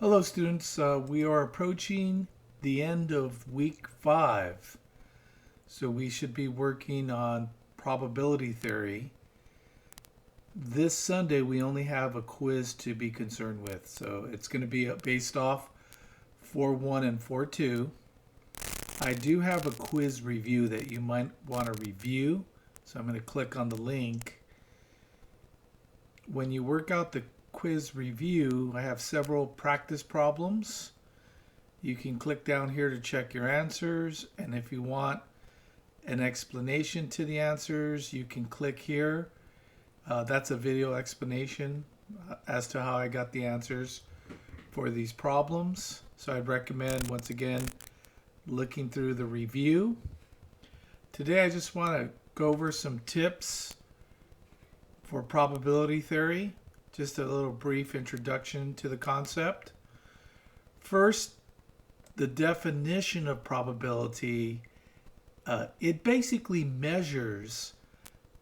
Hello students, we are approaching the end of week 5. So we should be working on probability theory. This Sunday we only have a quiz to be concerned with. So it's going to be based off 4.1 and 4.2. I do have a quiz review that you might want to review. So I'm going to click on the link. When you work out the quiz review, I have several practice problems. You can click down here to check your answers, and if you want an explanation to the answers, you can click here. That's a video explanation as to how I got the answers for these problems. So I'd recommend, once again, looking through the review. Today I just want to go over some tips for probability theory. Just a little brief introduction to the concept. First, the definition of probability. It basically measures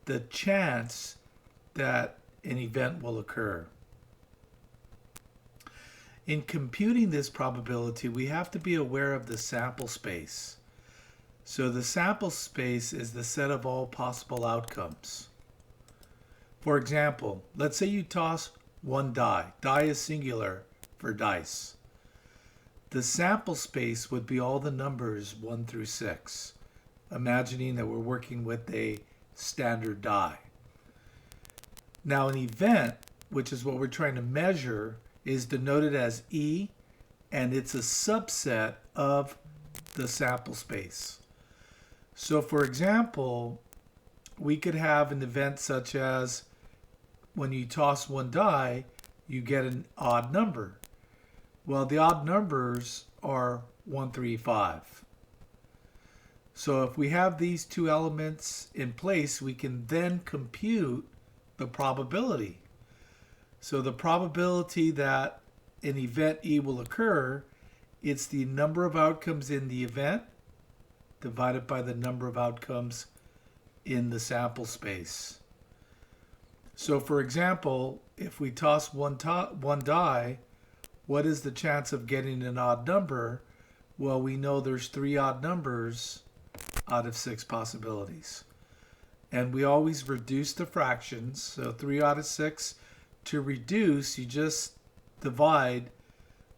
the chance that an event will occur. In computing this probability, we have to be aware of the sample space. So the sample space is the set of all possible outcomes. For example, let's say you toss one die. Die is singular for dice. The sample space would be all the numbers 1 through 6, imagining that we're working with a standard die. Now an event, which is what we're trying to measure, is denoted as E, and it's a subset of the sample space. So for example, we could have an event such as when you toss one die, you get an odd number. Well, the odd numbers are 1, 3, 5. So if we have these two elements in place, we can then compute the probability. So the probability that an event E will occur, it's the number of outcomes in the event divided by the number of outcomes in the sample space. So for example, if we toss one die, what is the chance of getting an odd number? Well, we know there's 3 odd numbers out of 6 possibilities. And we always reduce the fractions. So 3 out of 6, to reduce, you just divide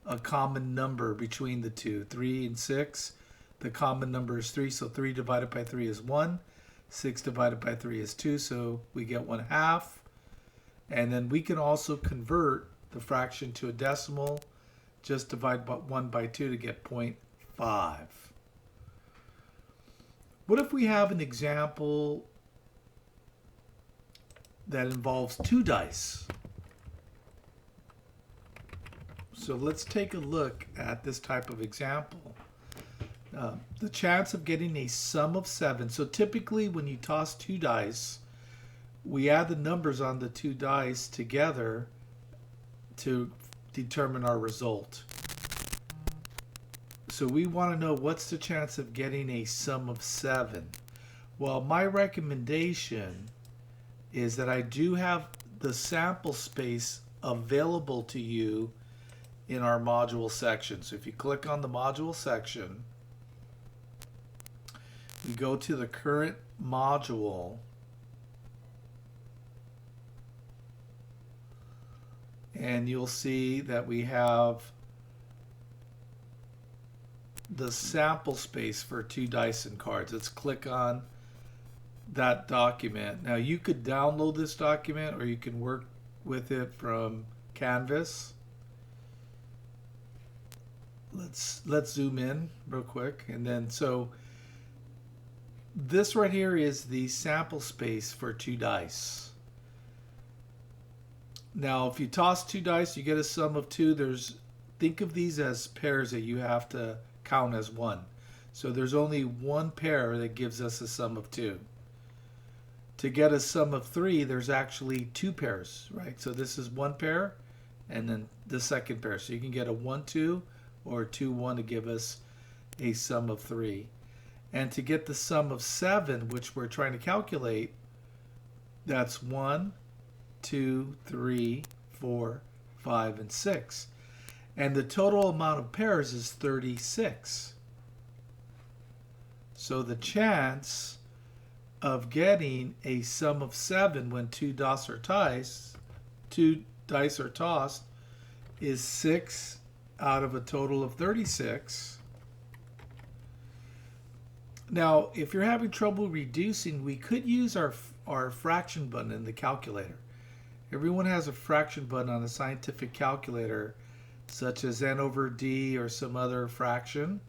a common number between the two. 3 and 6, the common number is 3, so 3 divided by 3 is 1. 6 divided by 3 is 2, so we get 1/2. And then we can also convert the fraction to a decimal. Just divide 1 by 2 to get 0.5. What if we have an example that involves 2 dice? So let's take a look at this type of example. The chance of getting a sum of 7. So typically when you toss 2 dice, we add the numbers on the 2 dice together to determine our result. So we want to know what's the chance of getting a sum of 7. Well, my recommendation is that I do have the sample space available to you in our module section. So if you click on the module section, we go to the current module, and you'll see that we have the sample space for 2 dice and cards. Let's click on that document. Now you could download this document or you can work with it from Canvas. Let's zoom in real quick. And then so this right here is the sample space for 2 dice. Now, if you toss 2 dice, you get a sum of 2. Think of these as pairs that you have to count as 1. So there's only 1 pair that gives us a sum of 2. To get a sum of 3, there's actually 2 pairs, right? So this is 1 pair, and then the second pair. So you can get a 1, 2, or 2, 1 to give us a sum of 3. And to get the sum of 7, which we're trying to calculate, that's 1, 2, 3, 4, 5, and 6. And the total amount of pairs is 36. So the chance of getting a sum of 7 when two dice are tossed is 6 out of a total of 36. Now, if you're having trouble reducing, we could use our fraction button in the calculator. Everyone has a fraction button on a scientific calculator, such as n over d or some other fraction.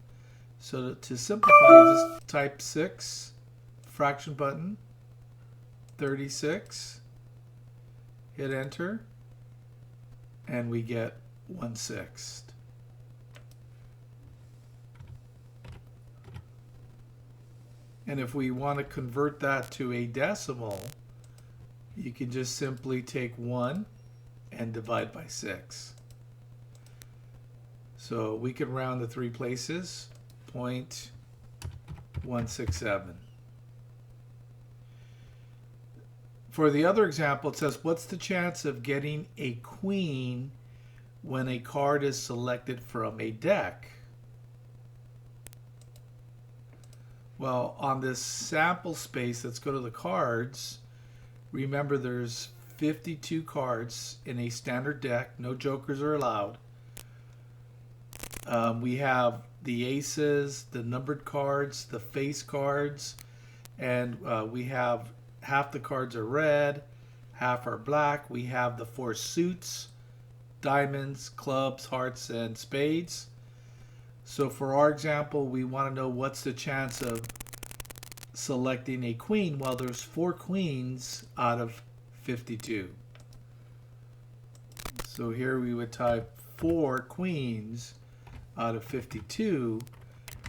So to simplify, you just type 6, fraction button, 36, hit enter, and we get 1/6. And if we want to convert that to a decimal, you can just simply take 1 and divide by 6. So we can round the 3 places, 0.167. For the other example, it says, what's the chance of getting a queen when a card is selected from a deck? Well, on this sample space, let's go to the cards. Remember, there's 52 cards in a standard deck. No jokers are allowed. We have the aces, the numbered cards, the face cards, and we have half the cards are red, half are black. We have the 4 suits, diamonds, clubs, hearts, and spades. So for our example, we want to know what's the chance of selecting a queen. Well, there's 4 queens out of 52. So here we would type 4 queens out of 52.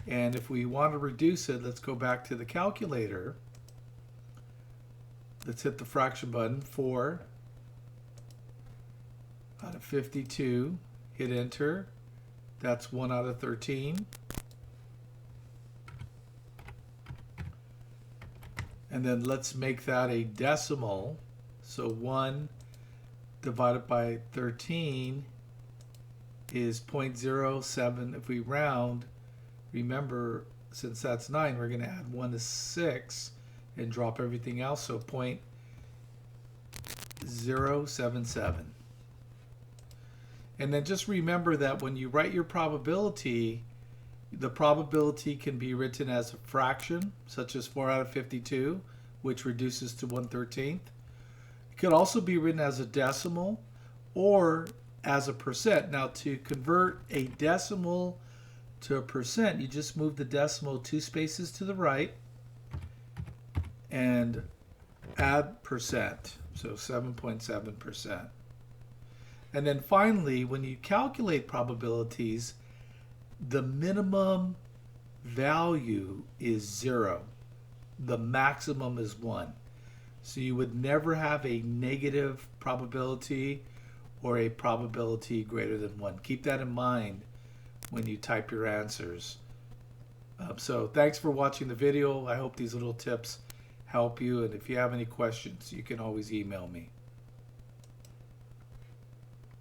And if we want to reduce it, let's go back to the calculator. Let's hit the fraction button, 4 out of 52, hit enter. That's 1 out of 13. And then let's make that a decimal. So 1 divided by 13 is 0.07. If we round, remember, since that's 9, we're going to add 1 to 6 and drop everything else. So 0.077. And then just remember that when you write your probability, the probability can be written as a fraction, such as 4 out of 52, which reduces to 1/13. It could also be written as a decimal or as a percent. Now, to convert a decimal to a percent, you just move the decimal 2 spaces to the right and add percent, so 7.7%. And then finally, when you calculate probabilities, the minimum value is 0. The maximum is 1. So you would never have a negative probability or a probability greater than 1. Keep that in mind when you type your answers. So thanks for watching the video. I hope these little tips help you. And if you have any questions, you can always email me.